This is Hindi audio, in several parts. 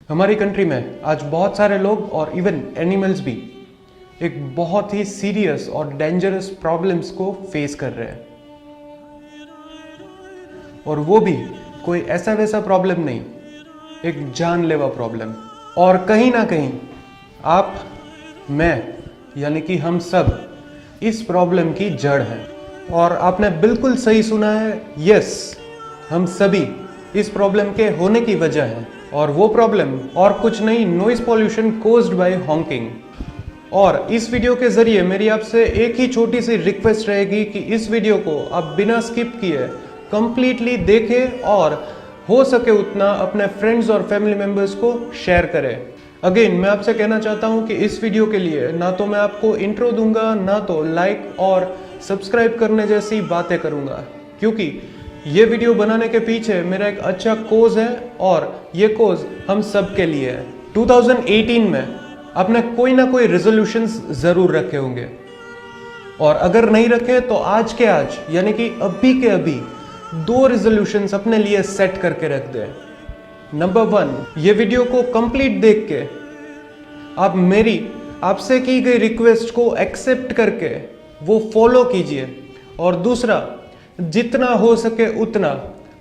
हमारी कंट्री में आज बहुत सारे लोग और इवन एनिमल्स भी एक बहुत ही सीरियस और डेंजरस प्रॉब्लम्स को फेस कर रहे हैं, और वो भी कोई ऐसा वैसा प्रॉब्लम नहीं, एक जानलेवा प्रॉब्लम। और कहीं ना कहीं आप, मैं, यानी कि हम सब इस प्रॉब्लम की जड़ हैं। और आपने बिल्कुल सही सुना है, यस, हम सभी इस प्रॉब्लम के होने की वजह है। और वो प्रॉब्लम और कुछ नहीं, noise pollution caused by Hawking. और इस वीडियो के जरिए मेरी आपसे एक ही छोटी सी रिक्वेस्ट रहेगी कि इस वीडियो को आप बिना स्किप किए कंप्लीटली देखें और हो सके उतना अपने फ्रेंड्स और फैमिली मेंबर्स को शेयर करें। अगेन मैं आपसे कहना चाहता हूं कि इस वीडियो के लिए ना तो मैं आपको इंट्रो दूंगा, ना तो लाइक और सब्सक्राइब करने जैसी बातें करूंगा, क्योंकि ये वीडियो बनाने के पीछे मेरा एक अच्छा कोज है और ये कोज हम सब के लिए है। 2018 में आपने कोई ना कोई रेजोल्यूशंस जरूर रखे होंगे, और अगर नहीं रखे तो आज के आज यानी कि अभी के अभी 2 रेजोल्यूशंस अपने लिए सेट करके रख दें। नंबर 1, ये वीडियो को कंप्लीट देख के आप मेरी आपसे की गई रिक्वेस्ट को एक्सेप्ट करके वो फॉलो कीजिए। और दूसरा, जितना हो सके उतना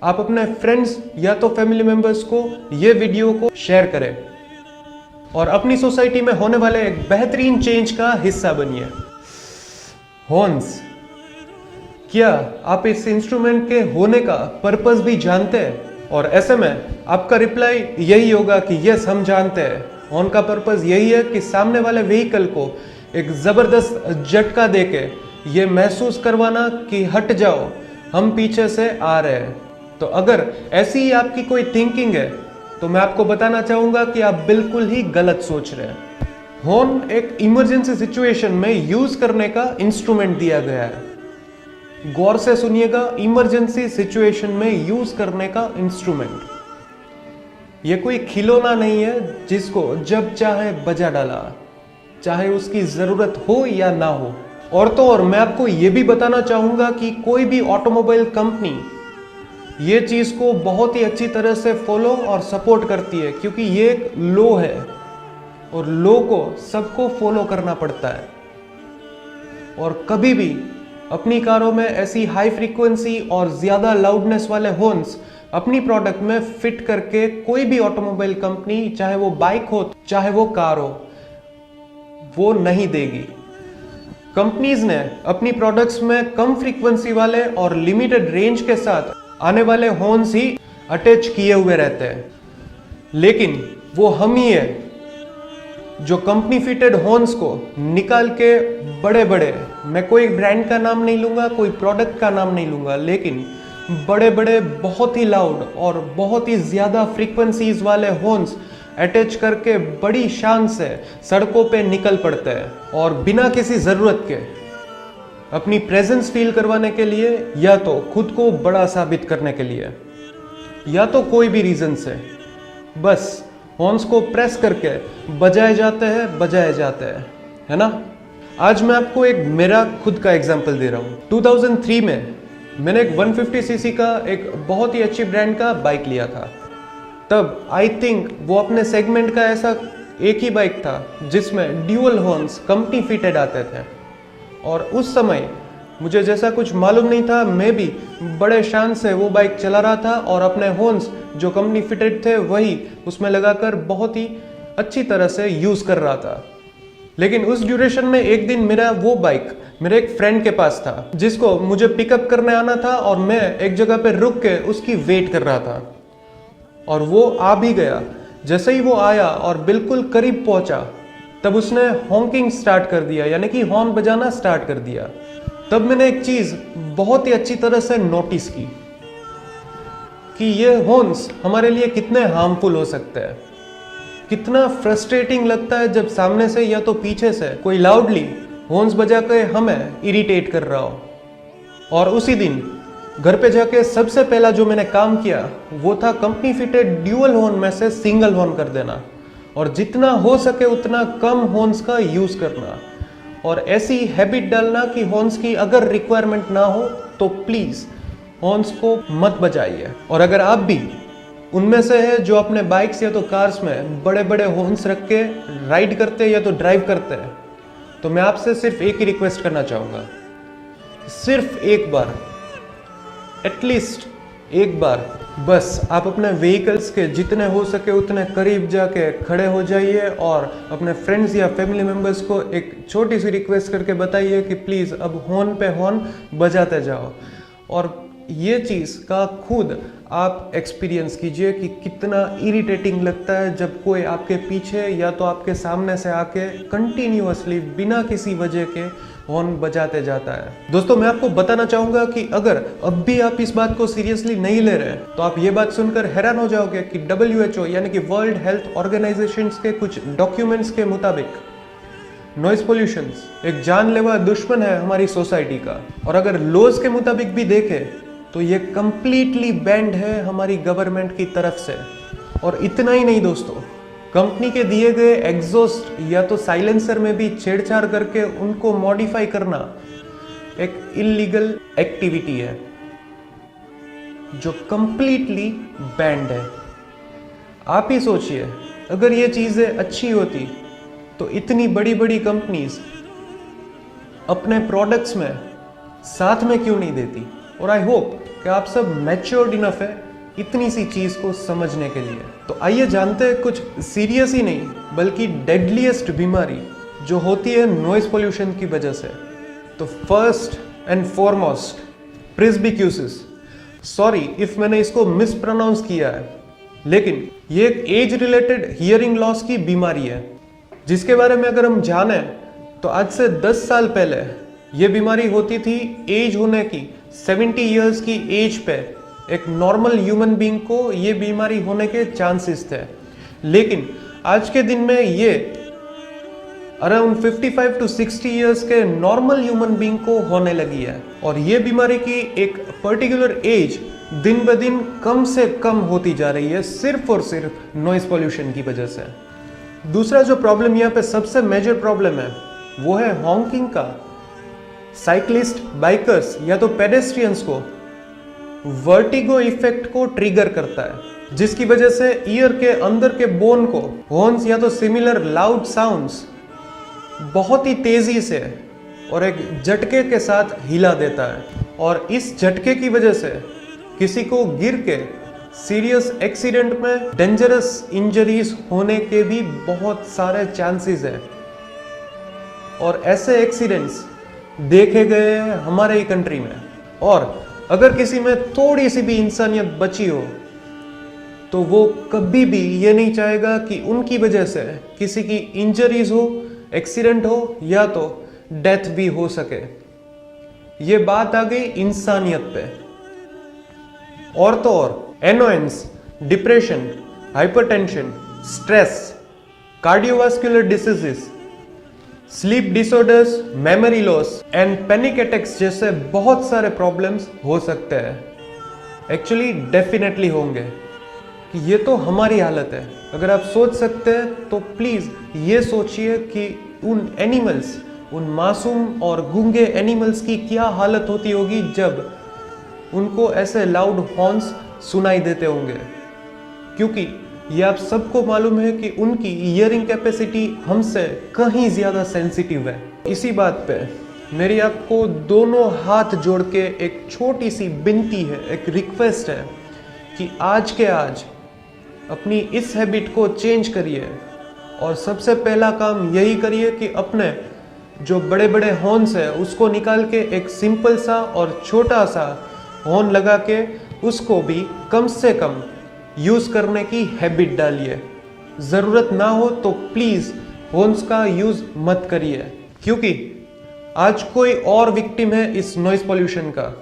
आप अपने फ्रेंड्स या तो फैमिली मेंबर्स को ये वीडियो को शेयर करें और अपनी सोसाइटी में होने वाले एक बेहतरीन चेंज का हिस्सा बनिए। हॉर्न्स, क्या आप इस इंस्ट्रूमेंट के होने का पर्पस भी जानते हैं? और ऐसे में आपका रिप्लाई यही होगा कि यस, हम जानते हैं। हॉर्न का पर्पस यही है कि सामने वाले व्हीकल को एक जबरदस्त झटका देके ये महसूस करवाना कि हट जाओ, हम पीछे से आ रहे हैं। तो अगर ऐसी ही आपकी कोई थिंकिंग है तो मैं आपको बताना चाहूंगा कि आप बिल्कुल ही गलत सोच रहे हैं। हॉर्न एक इमरजेंसी सिचुएशन में यूज करने का इंस्ट्रूमेंट दिया गया है। गौर से सुनिएगा, इमरजेंसी सिचुएशन में यूज करने का इंस्ट्रूमेंट। यह कोई खिलौना नहीं है जिसको जब चाहे बजा डाला, चाहे उसकी जरूरत हो या ना हो। और तो और मैं आपको यह भी बताना चाहूंगा कि कोई भी ऑटोमोबाइल कंपनी ये चीज को बहुत ही अच्छी तरह से फॉलो और सपोर्ट करती है, क्योंकि ये एक लॉ है और लॉ को सबको फॉलो करना पड़ता है। और कभी भी अपनी कारों में ऐसी हाई फ्रीक्वेंसी और ज्यादा लाउडनेस वाले हॉर्न्स अपनी प्रोडक्ट में फिट करके कोई भी ऑटोमोबाइल कंपनी, चाहे वो बाइक हो चाहे वो कार हो, वो नहीं देगी। कंपनीज ने अपनी प्रोडक्ट्स में कम फ्रीक्वेंसी वाले और लिमिटेड रेंज के साथ आने वाले हॉर्न्स ही अटैच किए हुए रहते हैं, लेकिन वो हम ही है जो कंपनी फिटेड हॉर्न्स को निकाल के बड़े बड़े, मैं कोई ब्रांड का नाम नहीं लूंगा, कोई प्रोडक्ट का नाम नहीं लूंगा, लेकिन बड़े बड़े बहुत ही लाउड और बहुत ही ज्यादा फ्रीक्वेंसीज वाले हॉर्न्स अटैच करके बड़ी शान से सड़कों पे निकल पड़ते हैं। और बिना किसी जरूरत के अपनी प्रेजेंस फील करवाने के लिए, या तो खुद को बड़ा साबित करने के लिए, या तो कोई भी रीजन से बस हॉर्न्स को प्रेस करके बजाए जाते हैं, है ना। आज मैं आपको एक मेरा खुद का एग्जांपल दे रहा हूं। 2003 में मैंने एक 150 सीसी का एक बहुत ही अच्छी ब्रांड का बाइक लिया था। तब आई थिंक वो अपने सेगमेंट का ऐसा एक ही बाइक था जिसमें ड्यूअल हॉर्न्स कंपनी फिटेड आते थे। और उस समय मुझे जैसा कुछ मालूम नहीं था, मैं भी बड़े शान से वो बाइक चला रहा था और अपने हॉर्न्स जो कंपनी फिटेड थे वही उसमें लगाकर बहुत ही अच्छी तरह से यूज कर रहा था। लेकिन उस ड्यूरेशन में एक दिन मेरा वो बाइक मेरे एक फ्रेंड के पास था, जिसको मुझे पिकअप करने आना था, और मैं एक जगह पे रुक के उसकी वेट कर रहा था। और वो आ भी गया। जैसे ही वो आया और बिल्कुल करीब पहुंचा, तब उसने हॉकिंग स्टार्ट कर दिया, यानी कि हॉर्न बजाना स्टार्ट कर दिया। तब मैंने एक चीज बहुत ही अच्छी तरह से नोटिस की कि ये हॉर्न्स हमारे लिए कितने हार्मफुल हो सकते हैं। कितना फ्रस्ट्रेटिंग लगता है जब सामने से या तो पीछे से कोई लाउडली हॉर्न्स बजा के हमें इरिटेट कर रहा हो। और उसी दिन घर पे जाके सबसे पहला जो मैंने काम किया वो था कंपनी फिटेड ड्यूअल हॉर्न में से सिंगल हॉर्न कर देना, और जितना हो सके उतना कम हॉर्न्स का यूज करना, और ऐसी हैबिट डालना कि हॉर्न्स की अगर रिक्वायरमेंट ना हो तो प्लीज हॉर्न्स को मत बजाइए। और अगर आप भी उनमें से है जो अपने बाइक्स या तो कार्स में बड़े बड़े हॉर्न्स रख के राइड करते हैं या तो ड्राइव करते हैं। तो मैं आपसे सिर्फ एक ही रिक्वेस्ट करना चाहूँगा, सिर्फ एक बार, एटलीस्ट एक बार बस आप अपने व्हीकल्स के जितने हो सके उतने करीब जाके खड़े हो जाइए और अपने फ्रेंड्स या फैमिली मेम्बर्स को एक छोटी सी रिक्वेस्ट करके बताइए कि प्लीज़ अब हॉर्न पे हॉर्न बजाते जाओ। और ये चीज़ का खुद आप एक्सपीरियंस कीजिए कि कितना इरिटेटिंग लगता है जब कोई आपके पीछे या तो आपके सामने से आके कंटिन्यूअसली बिना किसी वजह के हॉर्न बजाते जाता है। दोस्तों, मैं आपको बताना चाहूँगा कि अगर अब भी आप इस बात को सीरियसली नहीं ले रहे तो आप ये बात सुनकर हैरान हो जाओगे कि WHO यानी कि वर्ल्ड हेल्थ ऑर्गेनाइजेशन के कुछ डॉक्यूमेंट्स के मुताबिक नॉइज पोल्यूशन एक जानलेवा दुश्मन है हमारी सोसाइटी का। और अगर लॉज के मुताबिक भी देखें तो ये कंप्लीटली बैंड है हमारी गवर्नमेंट की तरफ से। और इतना ही नहीं दोस्तों, कंपनी के दिए गए एग्जॉस्ट या तो साइलेंसर में भी छेड़छाड़ करके उनको मॉडिफाई करना एक इलीगल एक्टिविटी है जो कंप्लीटली बैंड है। आप ही सोचिए, अगर ये चीजें अच्छी होती तो इतनी बड़ी बड़ी कंपनीज अपने प्रोडक्ट्स में साथ में क्यों नहीं देती। और आई होप कि आप सब मैच्योर्ड इनफ है इतनी सी चीज को समझने के लिए। तो आइए जानते हैं कुछ सीरियस ही नहीं बल्कि डेडलीस्ट बीमारी जो होती है नॉइज पोल्यूशन की वजह से। तो first and foremost, presbycusis. Sorry if मैंने इसको मिस प्रोनाउंस किया है, लेकिन ये एक एज रिलेटेड हियरिंग लॉस की बीमारी है जिसके बारे में अगर हम जाने तो आज से 10 साल पहले ये बीमारी होती थी एज होने की 70 इयर्स की एज पे एक नॉर्मल ह्यूमन बीइंग को ये बीमारी होने के चांसेस थे। लेकिन आज के दिन में ये अराउंड 55 to 60 इयर्स के नॉर्मल ह्यूमन बीइंग को होने लगी है। और ये बीमारी की एक पर्टिकुलर एज दिन ब दिन कम से कम होती जा रही है सिर्फ और सिर्फ नॉइज पोल्यूशन की वजह से। दूसरा जो प्रॉब्लम यहाँ पे सबसे मेजर प्रॉब्लम है वो है हॉकिंग का। साइक्लिस्ट, बाइकर्स या तो पेडेस्ट्रियंस को वर्टिगो इफेक्ट को ट्रिगर करता है जिसकी वजह से ईयर के अंदर के बोन को हॉर्न्स या तो सिमिलर लाउड साउंड्स बहुत ही तेजी से और एक झटके के साथ हिला देता है। और इस झटके की वजह से किसी को गिर के सीरियस एक्सीडेंट में डेंजरस इंजरीज होने के भी बहुत सारे चांसेस है। और ऐसे एक्सीडेंट्स देखे गए हैं हमारे ही कंट्री में। और अगर किसी में थोड़ी सी भी इंसानियत बची हो तो वो कभी भी ये नहीं चाहेगा कि उनकी वजह से किसी की इंजरीज हो, एक्सीडेंट हो या तो डेथ भी हो सके। ये बात आ गई इंसानियत पे। और तो और annoyance, depression, hypertension, stress, cardiovascular diseases, sleep disorders, memory loss and panic attacks जैसे बहुत सारे प्रॉब्लम्स हो सकते हैं। एक्चुअली डेफिनेटली होंगे कि ये तो हमारी हालत है। अगर आप सोच सकते हैं तो प्लीज ये सोचिए कि उन एनिमल्स, उन मासूम और गूंगे एनिमल्स की क्या हालत होती होगी जब उनको ऐसे लाउड हॉर्न्स सुनाई देते होंगे। क्योंकि ये आप सबको मालूम है कि उनकी हियरिंग कैपेसिटी हमसे कहीं ज्यादा सेंसिटिव है। इसी बात पे मेरी आपको दोनों हाथ जोड़ के एक छोटी सी विनती है, एक रिक्वेस्ट है कि आज के आज अपनी इस हैबिट को चेंज करिए। और सबसे पहला काम यही करिए कि अपने जो बड़े बड़े हॉर्न्स है उसको निकाल के एक सिंपल सा और छोटा सा हॉर्न लगा के उसको भी कम से कम यूज करने की हैबिट डालिए। जरूरत ना हो तो प्लीज हॉर्न्स का यूज मत करिए, क्योंकि आज कोई और विक्टिम है इस नॉइज पोल्यूशन का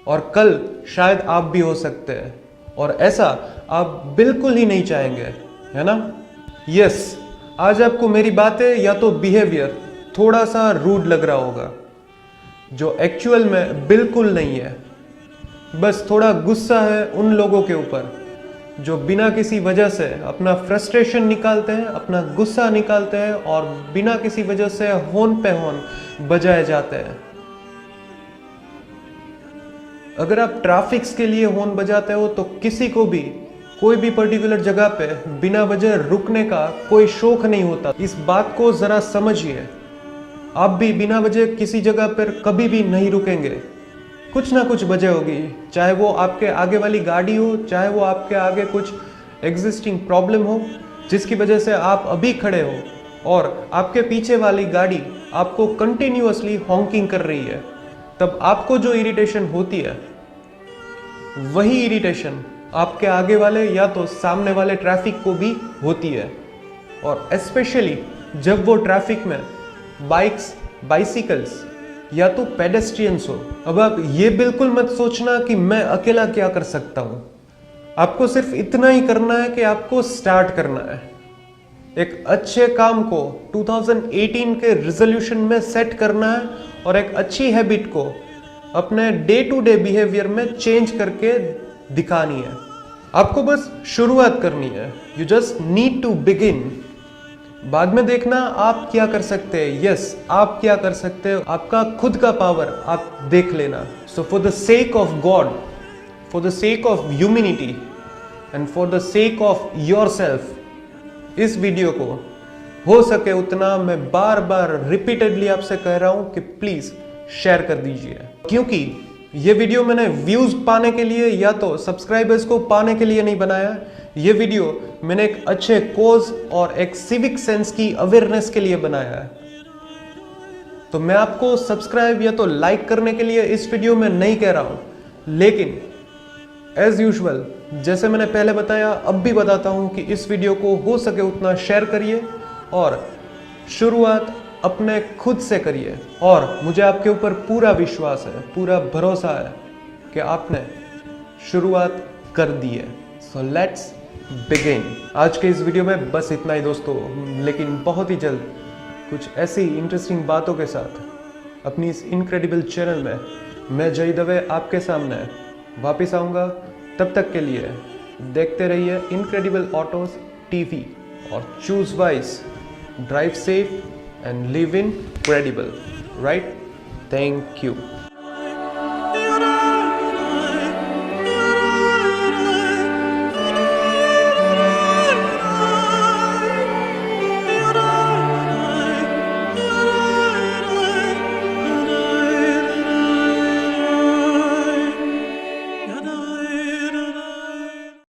और कल शायद आप भी हो सकते हैं। और ऐसा आप बिल्कुल ही नहीं चाहेंगे, है ना? यस, आज आपको मेरी बातें या तो बिहेवियर थोड़ा सा रूड लग रहा होगा, जो एक्चुअल में बिल्कुल नहीं है। बस थोड़ा गुस्सा है उन लोगों के ऊपर जो बिना किसी वजह से अपना फ्रस्ट्रेशन निकालते हैं, अपना गुस्सा निकालते हैं और बिना किसी वजह से हॉर्न पे हॉर्न बजाए जाते हैं। अगर आप ट्रैफिक्स के लिए हॉर्न बजाते हो तो किसी को भी कोई भी पर्टिकुलर जगह पे बिना वजह रुकने का कोई शौक नहीं होता। इस बात को जरा समझिए। आप भी बिना वजह किसी जगह पर कभी भी नहीं रुकेंगे। कुछ ना कुछ वजह होगी, चाहे वो आपके आगे वाली गाड़ी हो, चाहे वो आपके आगे कुछ एग्जिस्टिंग प्रॉब्लम हो जिसकी वजह से आप अभी खड़े हो और आपके पीछे वाली गाड़ी आपको कंटिन्यूअसली हॉन्किंग कर रही है। तब आपको जो इरिटेशन होती है वही इरिटेशन आपके आगे वाले या तो सामने वाले ट्रैफिक को भी होती है। और स्पेशली जब वो ट्रैफिक में बाइक्स, बाइसिकल्स या तो पेडेस्ट्रियंस हो। अब आप ये बिल्कुल मत सोचना कि मैं अकेला क्या कर सकता हूं। आपको सिर्फ इतना ही करना है कि आपको स्टार्ट करना है। एक अच्छे काम को 2018 के रिजोल्यूशन में सेट करना है और एक अच्छी हैबिट को अपने डे टू डे बिहेवियर में चेंज करके दिखानी है। आपको बस शुरुआत करनी है। You just need to begin. बाद में देखना आप क्या कर सकते हैं। यस, आप क्या कर सकते हो, आपका खुद का पावर आप देख लेना। So for the sake of God, for the sake of humanity and for the sake of yourself, इस वीडियो को हो सके उतना मैं बार बार रिपीटेडली आपसे कह रहा हूं कि प्लीज शेयर कर दीजिए। क्योंकि ये वीडियो मैंने व्यूज पाने के लिए या तो सब्सक्राइबर्स को पाने के लिए नहीं बनाया। ये वीडियो मैंने एक अच्छे कोज और एक सिविक सेंस की अवेयरनेस के लिए बनाया है। तो मैं आपको सब्सक्राइब या तो लाइक करने के लिए इस वीडियो में नहीं कह रहा हूं, लेकिन एज यूजुअल जैसे मैंने पहले बताया अब भी बताता हूं कि इस वीडियो को हो सके उतना शेयर करिए और शुरुआत अपने खुद से करिए। और मुझे आपके ऊपर पूरा विश्वास है, पूरा भरोसा है कि आपने शुरुआत कर दी है। So let's begin. आज के इस वीडियो में बस इतना ही दोस्तों, लेकिन बहुत ही जल्द कुछ ऐसी इंटरेस्टिंग बातों के साथ अपनी इस इनक्रेडिबल चैनल में मैं जय दवे आपके सामने वापस आऊँगा। तब तक के लिए देखते रहिए इनक्रेडिबल ऑटोज टीवी और choose wise, drive safe and live incredible, right? Thank you.